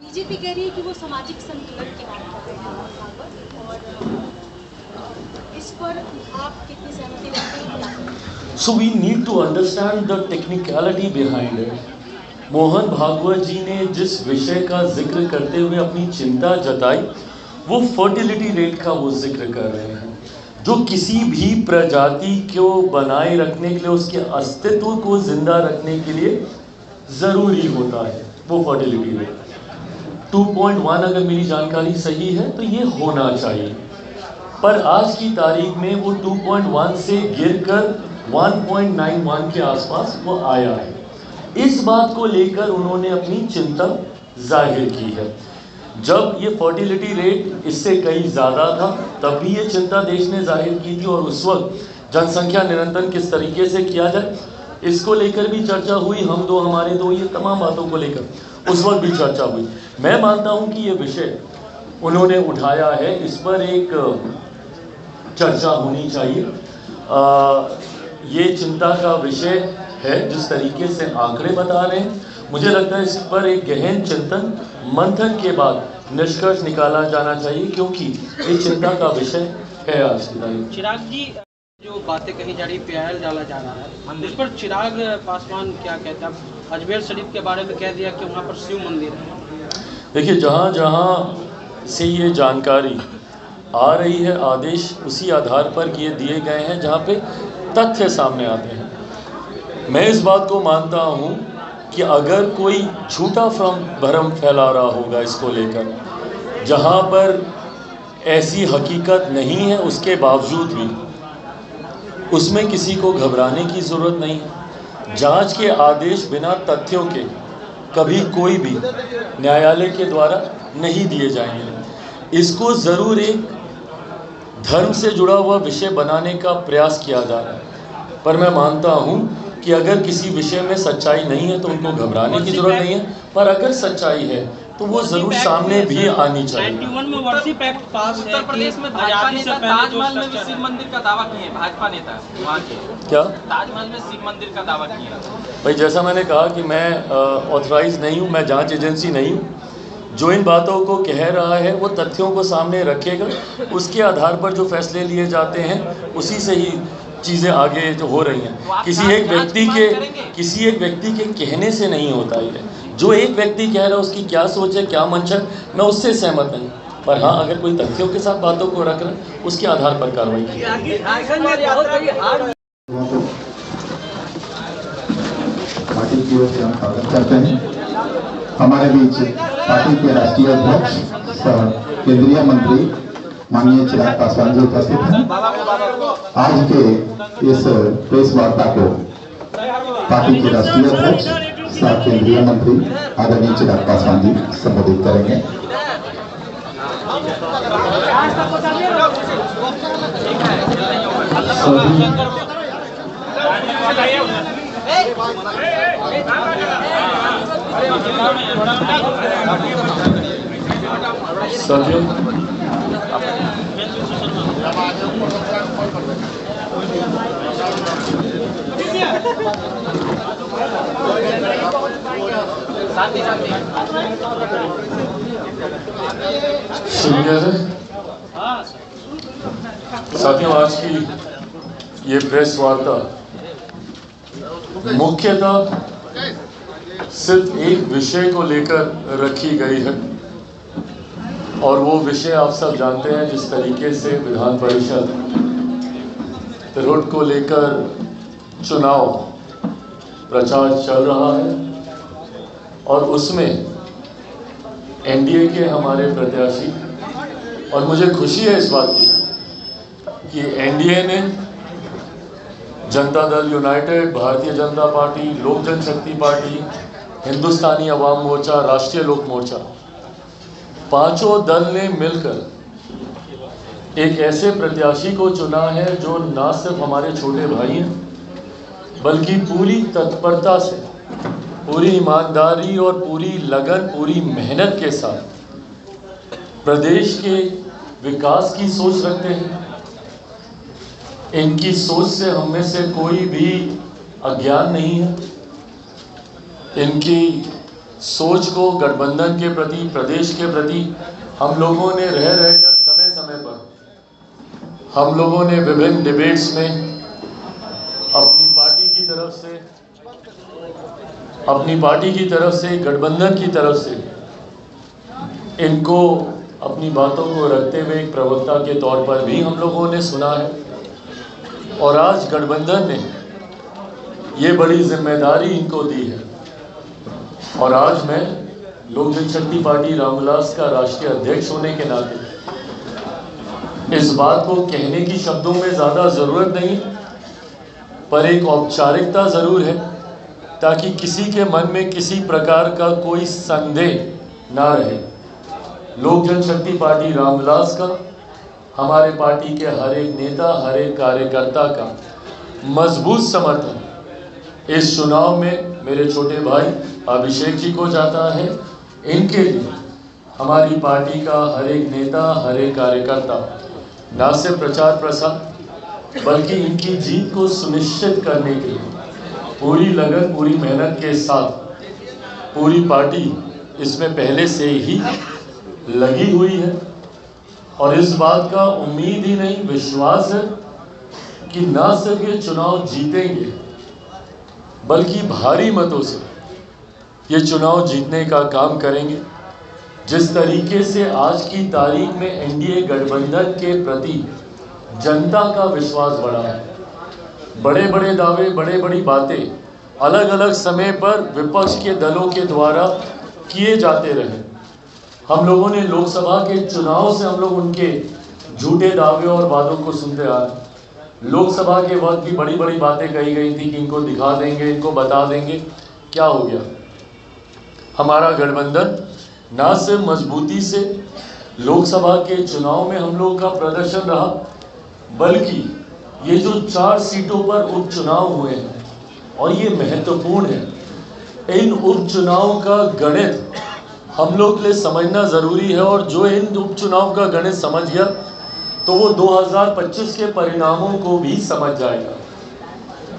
BJP कह रही है कि वो सामाजिक संतुलन की बात कर रहे हैं और इस पर आप कितनी सहमति रखते हैं? So we need to understand the technicality behind it. Mohan Bhagwat जी ने जिस विषय का जिक्र करते हुए अपनी चिंता जताई वो फर्टिलिटी रेट का वो जिक्र कर रहे हैं, जो किसी भी प्रजाति को बनाए रखने के लिए, उसके अस्तित्व को जिंदा रखने के लिए ज़रूरी होता है वो फर्टिलिटी रेट 2.1। अगर मेरी जानकारी सही है तो ये होना चाहिए, पर आज की तारीख में वो 2.1 से गिरकर 1.91 के आसपास वो आया है। इस बात को लेकर उन्होंने अपनी चिंता जाहिर की है। जब ये फर्टिलिटी रेट इससे कहीं ज़्यादा था तब भी ये चिंता देश ने जाहिर की थी, और उस वक्त जनसंख्या नियंत्रण किस तरीके से किया जाए इसको लेकर भी चर्चा हुई। हम दो हमारे दो, ये तमाम बातों को लेकर उस वक्त भी चर्चा हुई। मैं मानता हूँ कि ये विषय उन्होंने उठाया है, इस पर एक चर्चा होनी चाहिए। ये चिंता का विषय है जिस तरीके से आंकड़े बता रहे हैं। मुझे लगता है इस पर एक गहन चिंतन मंथन के बाद निष्कर्ष निकाला जाना चाहिए, क्योंकि ये चिंता का विषय है आज की तारीख। चिराग जी, जो बातें कही जा रही, प्यार डाला जा रहा है, उस पर चिराग पासवान क्या कहते हैं? अजमेर शरीफ के बारे में कह दिया कि वहाँ पर शिव मंदिर है। देखिए, जहाँ जहाँ से ये जानकारी आ रही है, आदेश उसी आधार पर ये दिए गए हैं जहाँ पे तथ्य सामने आते हैं। मैं इस बात को मानता हूँ कि अगर कोई झूठा भ्रम फैला रहा होगा इसको लेकर, जहाँ पर ऐसी हकीकत नहीं है, उसके बावजूद भी उसमें किसी को घबराने की ज़रूरत नहीं है। जांच के आदेश बिना तथ्यों के कभी कोई भी न्यायालय के द्वारा नहीं दिए जाएंगे। इसको ज़रूर एक धर्म से जुड़ा हुआ विषय बनाने का प्रयास किया जा रहा है, पर मैं मानता हूँ कि अगर किसी विषय में सच्चाई नहीं है तो उनको घबराने की ज़रूरत नहीं है, पर अगर सच्चाई है तो वो ज़रूर सामने भी आनी चाहिए। 91 में वर्षिप एक्ट पास है। उत्तर प्रदेश में भाजपा नेता ताजमहल में भी शिव मंदिर का दावा किए हैं। भाजपा नेता वहाँ के क्या ताजमहल में शिव मंदिर का दावा किए हैं? भाई, जैसा मैंने कहा कि मैं ऑथराइज नहीं हूँ, मैं जांच एजेंसी नहीं हूँ। जो इन बातों को कह रहा है वो तथ्यों को सामने रखेगा, उसके आधार पर जो फैसले लिए जाते हैं उसी से ही चीज़ें आगे जो हो रही हैं। किसी एक व्यक्ति के कहने से नहीं होता है। जो एक व्यक्ति कह रहा है उसकी क्या सोच है, क्या मंशा है, मैं उससे सहमत नहीं, पर हाँ, अगर कोई तथ्यों के साथ बातों को रख रहा है उसके आधार पर कार्रवाई की। पार्टी की ओर से हम स्वागत करते हैं। हमारे बीच पार्टी के राष्ट्रीय अध्यक्ष सह केंद्रीय मंत्री माननीय चिराग पासवान जी उपस्थित हैं। आज के इस प्रेस वार्ता को पार्टी के राष्ट्रीय अध्यक्ष सह केंद्रीय मंत्री आदरणीय चिराग पासवान जी संबोधित करेंगे। साथियों, आज की ये प्रेस वार्ता मुख्यतः सिर्फ एक विषय को लेकर रखी गई है, और वो विषय आप सब जानते हैं। जिस तरीके से विधान परिषद तिरहुत को लेकर चुनाव प्रचार चल रहा है, और उसमें एनडीए के हमारे प्रत्याशी, और मुझे खुशी है इस बात की कि एनडीए ने जनता दल यूनाइटेड, भारतीय जनता पार्टी, लोक जनशक्ति पार्टी, हिंदुस्तानी अवाम मोर्चा, राष्ट्रीय लोक मोर्चा, पांचों दल ने मिलकर एक ऐसे प्रत्याशी को चुना है जो न सिर्फ हमारे छोटे भाई हैं, बल्कि पूरी तत्परता से, पूरी ईमानदारी और पूरी लगन, पूरी मेहनत के साथ प्रदेश के विकास की सोच रखते हैं। इनकी सोच से हम में से कोई भी अज्ञान नहीं है। इनकी सोच को गठबंधन के प्रति, प्रदेश के प्रति हम लोगों ने रह रहकर समय समय पर हम लोगों ने विभिन्न डिबेट्स में अपनी पार्टी की तरफ से गठबंधन की तरफ से इनको अपनी बातों को रखते हुए एक प्रवक्ता के तौर पर भी हम लोगों ने सुना है। और आज गठबंधन ने ये बड़ी जिम्मेदारी इनको दी है। और आज मैं लोक जनशक्ति पार्टी रामविलास का राष्ट्रीय अध्यक्ष होने के नाते इस बात को कहने की शब्दों में ज़्यादा ज़रूरत नहीं, पर एक औपचारिकता ज़रूर है ताकि किसी के मन में किसी प्रकार का कोई संदेह ना रहे। लोक जनशक्ति पार्टी रामविलास का, हमारे पार्टी के हर एक नेता, हर एक कार्यकर्ता का मजबूत समर्थन इस चुनाव में मेरे छोटे भाई अभिषेक जी को जाता है। इनके लिए हमारी पार्टी का हर एक नेता, हर एक कार्यकर्ता न सिर्फ प्रचार प्रसार बल्कि इनकी जीत को सुनिश्चित करने के लिए पूरी लगन, पूरी मेहनत के साथ पूरी पार्टी इसमें पहले से ही लगी हुई है। और इस बात का उम्मीद ही नहीं, विश्वास है कि न सिर्फ ये चुनाव जीतेंगे बल्कि भारी मतों से ये चुनाव जीतने का काम करेंगे। जिस तरीके से आज की तारीख में एनडीए गठबंधन के प्रति जनता का विश्वास बढ़ा है, बड़े बड़े दावे, बड़े बड़ी बातें अलग अलग समय पर विपक्ष के दलों के द्वारा किए जाते रहे। हम लोगों ने लोकसभा के चुनाव से हम लोग उनके झूठे दावे और वादों को सुनते आ रहे। लोकसभा के वक्त भी बड़ी बड़ी बातें कही गई थी कि इनको दिखा देंगे, इनको बता देंगे। क्या हो गया? हमारा गठबंधन ना सिर्फ मजबूती से लोकसभा के चुनाव में हम लोगों का प्रदर्शन रहा, बल्कि ये जो 4 सीटों पर उपचुनाव हुए हैं और ये महत्वपूर्ण है, इन उपचुनाव का गणित हम लोग के लिए समझना ज़रूरी है। और जो इन उपचुनाव का गणित समझ गया तो वो 2025 के परिणामों को भी समझ जाएगा।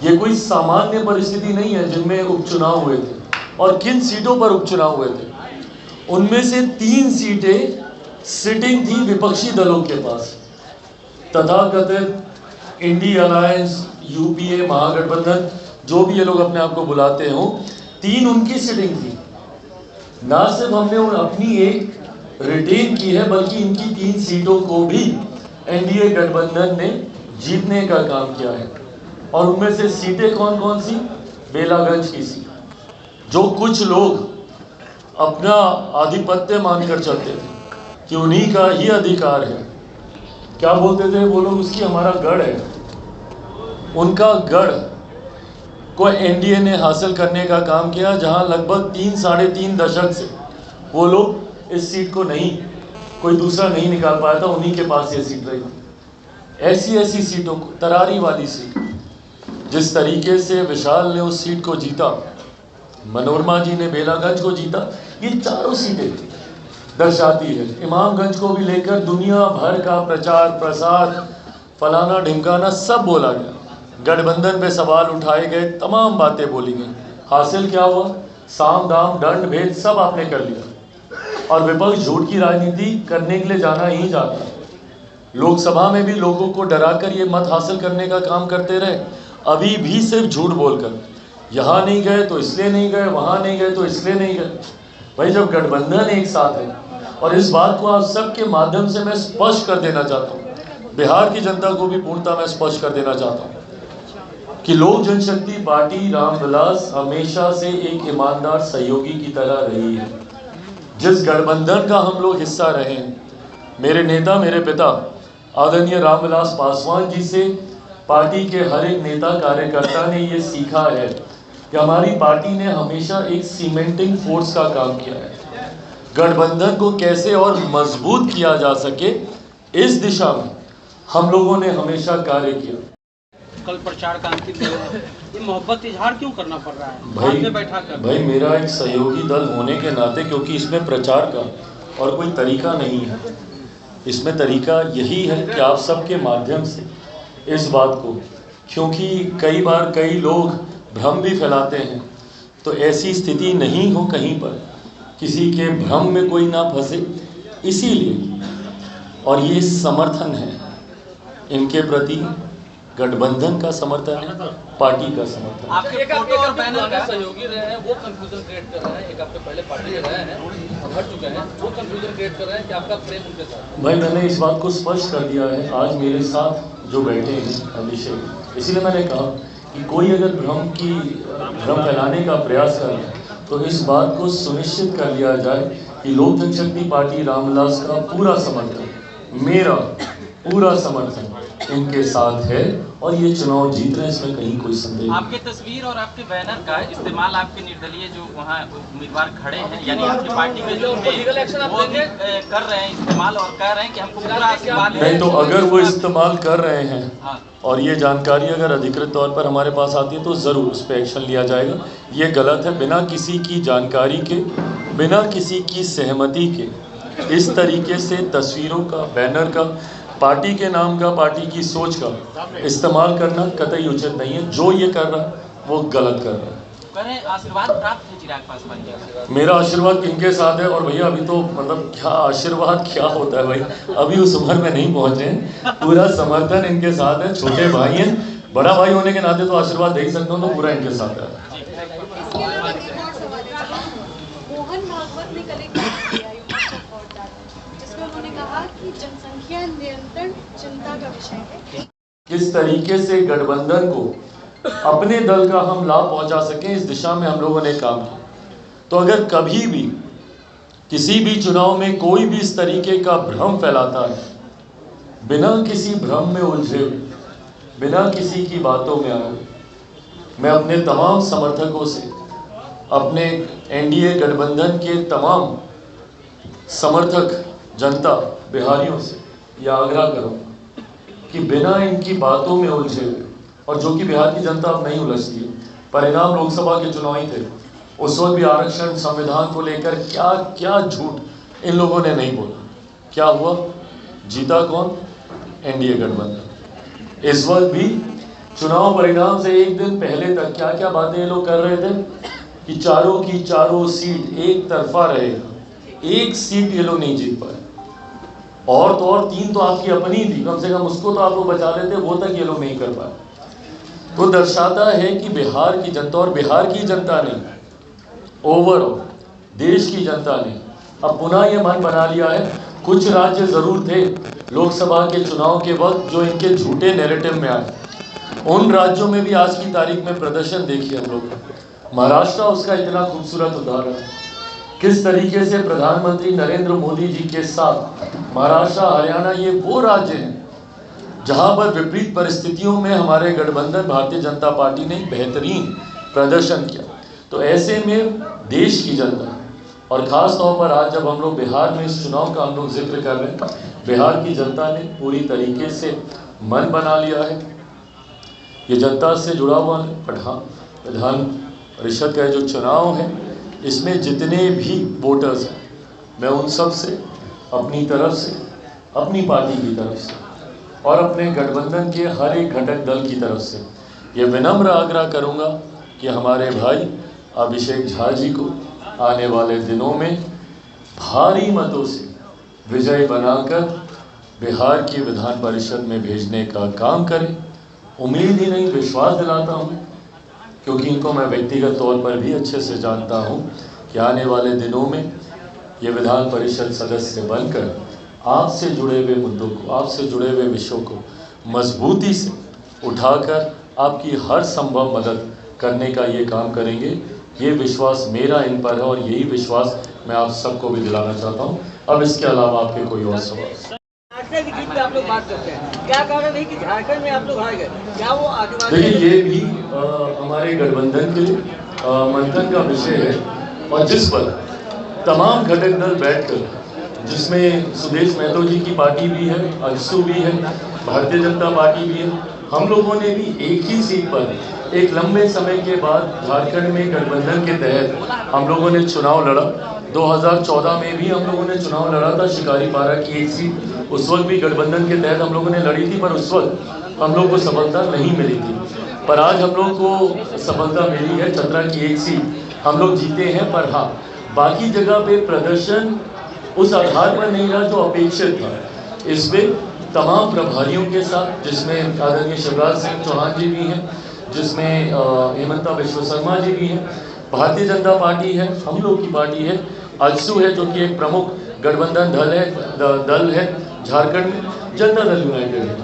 ये कोई सामान्य परिस्थिति नहीं है जिनमें उपचुनाव हुए थे। और किन सीटों पर उपचुनाव हुए थे? उनमें से 3 सीटें सिटिंग थी विपक्षी दलों के पास, तथाकथित इंडी अलायंस, यूपीए, महागठबंधन, जो भी ये लोग अपने आप को बुलाते हों, 3 उनकी सिटिंग थी। ना सिर्फ हमने अपनी एक रिटेन की है बल्कि इनकी 3 सीटों को भी एनडीए गठबंधन ने जीतने का काम किया है। और उनमें से सीटें कौन कौन सी? बेलागंज की सीट, जो कुछ लोग अपना आधिपत्य मानकर चलते थे कि उन्हीं का ही अधिकार है। क्या बोलते थे वो लोग? उसकी हमारा गढ़ है। उनका गढ़ को एनडीए ने हासिल करने का काम किया, जहां लगभग 3 साढ़े 3 दशक से वो लोग इस सीट को नहीं, कोई दूसरा नहीं निकाल पाया था, उन्हीं के पास ये सीट रही। ऐसी सीटों को, तरारी वाली सीट, जिस तरीके से विशाल ने उस सीट को जीता, मनोरमा जी ने बेलागंज को जीता, ये 4 सीटें दर्शाती है। इमामगंज को भी लेकर दुनिया भर का प्रचार प्रसार, फलाना ढिमकाना सब बोला गया, गठबंधन पे सवाल उठाए गए, तमाम बातें बोली गई। हासिल क्या हुआ? साम दाम दंड भेद सब आपने कर लिया। और विपक्ष झूठ की राजनीति करने के लिए जाना ही जाता है। लोकसभा में भी लोगों को डराकर ये मत हासिल करने का काम करते रहे। अभी भी सिर्फ झूठ बोलकर, यहाँ नहीं गए तो इसलिए नहीं गए, वहाँ नहीं गए तो इसलिए नहीं गए। भाई, जब गठबंधन एक साथ है, और इस बात को आप सबके माध्यम से मैं स्पष्ट कर देना चाहता हूँ, बिहार की जनता को भी पूर्णतः मैं स्पष्ट कर देना चाहता हूँ कि लोक जनशक्ति पार्टी रामविलास हमेशा से एक ईमानदार सहयोगी की तरह रही है। जिस गठबंधन का हम लोग हिस्सा रहे हैं, मेरे नेता, मेरे पिता आदरणीय रामविलास पासवान जी से पार्टी के हर एक नेता कार्यकर्ता ने ये सीखा है कि हमारी पार्टी ने हमेशा एक सीमेंटिंग फोर्स का काम किया है। गठबंधन को कैसे और मजबूत किया जा सके, इस दिशा में हम लोगों ने हमेशा कार्य किया। कल प्रचार का अंतिम दिन है, ये मोहब्बत इजहार क्यों करना पड़ रहा है भाई? में बैठा कर भाई, मेरा एक सहयोगी दल होने के नाते, क्योंकि इसमें प्रचार का और कोई तरीका नहीं है, इसमें तरीका यही है कि आप सबके माध्यम से इस बात को, क्योंकि कई बार कई लोग भ्रम भी फैलाते हैं, तो ऐसी स्थिति नहीं हो कहीं पर किसी के भ्रम में कोई ना फंसे, इसीलिए और ये समर्थन है इनके प्रति, गठबंधन का समर्थन है, पार्टी का समर्थन। आपके फोटो और बैनर का सहयोगी रहे हैं, वो कंफ्यूजन क्रिएट कर रहे हैं। एक हफ्ते पहले पार्टी में रहे हैं और हट चुके हैं, वो कंफ्यूजन क्रिएट कर रहे हैं कि आपका प्रेम उनके साथ। भाई मैंने इस बात को स्पष्ट कर दिया है आज मेरे साथ जो बैठे हैं अभिषेक, इसीलिए मैंने कहा कि कोई अगर भ्रम फैलाने का प्रयास करे तो इस बात को सुनिश्चित कर लिया जाए कि लोक जनशक्ति पार्टी रामविलास का पूरा समर्थन, मेरा पूरा समर्थन इनके साथ है और ये चुनाव जीत रहे हैं, इसमें कहीं कोई संदेह नहीं। आपके तस्वीर और आपके बैनर का इस्तेमाल आपके निर्दलीय जो वहाँ उम्मीदवार खड़े हैं, यानी आपकी पार्टी के जो वो भी कर रहे हैं इस्तेमाल और कह रहे हैं कि हमको पूरा आशीर्वाद नहीं, तो अगर वो इस्तेमाल कर रहे हैं हाँ। और ये जानकारी अगर अधिकृत तौर पर हमारे पास आती है तो ज़रूर उस पर एक्शन लिया जाएगा। ये गलत है, बिना किसी की जानकारी के, बिना किसी की सहमति के इस तरीके से तस्वीरों का, बैनर का, पार्टी के नाम का, पार्टी की सोच का इस्तेमाल करना कतई उचित नहीं है। जो ये कर रहा है वो गलत कर रहा है। करें आशीर्वाद प्राप्त है चिराग पासवान जी। मेरा आशीर्वाद किनके साथ है? और भैया अभी तो मतलब क्या आशीर्वाद क्या होता है भाई, अभी उस उम्र में नहीं पहुंचे हैं। पूरा समर्थन इनके साथ है, छोटे भाई हैं, बड़ा भाई होने के नाते तो आशीर्वाद दे ही सकता हूँ, तो पूरा इनके साथ है। मोहन भागवत ने कल एक बयान दिया जिसमें उन्होंने कहा कि जनसंख्या नियंत्रण चिंता का विषय है। किस तरीके से गठबंधन को अपने दल का हम लाभ पहुंचा सकें, इस दिशा में हम लोगों ने काम किया। तो अगर कभी भी किसी भी चुनाव में कोई भी इस तरीके का भ्रम फैलाता है, बिना किसी भ्रम में उलझे, बिना किसी की बातों में आए, मैं अपने तमाम समर्थकों से, अपने एनडीए गठबंधन के तमाम समर्थक जनता बिहारियों से यह आग्रह करूंगा कि बिना इनकी बातों में उलझे हुए, और जो कि बिहार की जनता अब नहीं उलझती है, परिणाम लोकसभा के चुनाव ही थे, उस वक्त भी आरक्षण संविधान को लेकर क्या क्या झूठ इन लोगों ने नहीं बोला। क्या हुआ? जीता कौन? एनडीए गठबंधन। इस वक्त भी चुनाव परिणाम से एक दिन पहले तक क्या क्या बातें ये लोग कर रहे थे कि चारों की चारों सीट एक तरफा रहेगा, एक सीट ये लोग नहीं जीत पाए। और तो और 3 तो आपकी अपनी थी, कम से कम उसको तो आप लोग बचा लेते, वो तक ये लोग नहीं कर पाए। तो दर्शाता है कि बिहार की जनता, और बिहार की जनता ने ओवरऑल देश की जनता ने अब पुनः ये मन बना लिया है। कुछ राज्य जरूर थे लोकसभा के चुनाव के वक्त जो इनके झूठे नैरेटिव में आए, उन राज्यों में भी आज की तारीख में प्रदर्शन देखिए हम लोग। महाराष्ट्र उसका इतना खूबसूरत उदाहरण है, किस तरीके से प्रधानमंत्री नरेंद्र मोदी जी के साथ महाराष्ट्र, हरियाणा, ये वो राज्य हैं जहां पर विपरीत परिस्थितियों में हमारे गठबंधन भारतीय जनता पार्टी ने बेहतरीन प्रदर्शन किया। तो ऐसे में देश की जनता, और ख़ास तौर पर आज जब हम लोग बिहार में इस चुनाव का हम लोग जिक्र कर रहे हैं, बिहार की जनता ने पूरी तरीके से मन बना लिया है। ये जनता से जुड़ा हुआ विधान परिषद का जो चुनाव है, इसमें जितने भी वोटर्स हैं, मैं उन सब से अपनी तरफ से, अपनी पार्टी की तरफ से और अपने गठबंधन के हर एक घटक दल की तरफ से ये विनम्र आग्रह करूंगा कि हमारे भाई अभिषेक झा जी को आने वाले दिनों में भारी मतों से विजय बनाकर बिहार की विधान परिषद में भेजने का काम करें। उम्मीद ही नहीं, विश्वास दिलाता हूं, क्योंकि इनको मैं व्यक्तिगत तौर पर भी अच्छे से जानता हूं कि आने वाले दिनों में ये विधान परिषद सदस्य बनकर आपसे जुड़े हुए मुद्दों को, आपसे जुड़े हुए विषयों को मजबूती से उठाकर आपकी हर संभव मदद करने का ये काम करेंगे। ये विश्वास मेरा इन पर है और यही विश्वास मैं आप सबको भी दिलाना चाहता हूँ। अब इसके अलावा आपके कोई और सवाल? झारखंड की जीत पे आप लोग बात करते हैं, क्या कारण है कि झारखंड में आप लोग हार गए? क्या वो आदिवासी? देखिए, ये भी हमारे गठबंधन के मंथन का विषय है, और जिस पर तमाम घटक दल बैठकर, जिसमें सुदेश महतो जी की पार्टी भी है, अजसू भी है, भारतीय जनता पार्टी भी है, हम लोगों ने भी एक ही सीट पर एक लंबे समय के बाद झारखंड में गठबंधन के तहत हम लोगों ने चुनाव लड़ा। 2014 में भी हम लोगों ने चुनाव लड़ा था, शिकारीपारा की एक सीट उस वक्त भी गठबंधन के तहत हम लोगों ने लड़ी थी, पर उस वक्त हम लोग को सफलता नहीं मिली थी। पर आज हम लोग को सफलता मिली है, चतरा की एक सीट हम लोग जीते हैं। पर हाँ, बाकी जगह पे प्रदर्शन उस आधार पर नहीं रहा जो अपेक्षित था। इस पे तमाम प्रभारियों के साथ, जिसमें आदरणीय शिवराज सिंह चौहान जी भी हैं, जिसमें हेमंता विश्व शर्मा जी भी हैं, भारतीय जनता पार्टी है, हम लोग की पार्टी है, आजसू है जो कि एक प्रमुख गठबंधन दल है झारखंड में, जनता दल यूनाइटेड है।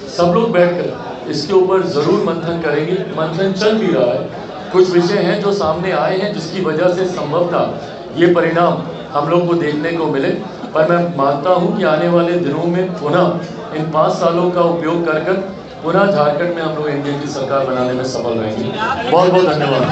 सब लोग बैठकर इसके ऊपर ज़रूर मंथन करेंगे। मंथन चल भी रहा है, कुछ विषय हैं जो सामने आए हैं जिसकी वजह से संभवतः ये परिणाम हम लोग को देखने को मिले, पर मैं मानता हूं कि आने वाले दिनों में पुनः इन 5 सालों का उपयोग कर पुनः झारखंड में हम लोग एनडीए की सरकार बनाने में सफल रहेंगे। बहुत बहुत धन्यवाद।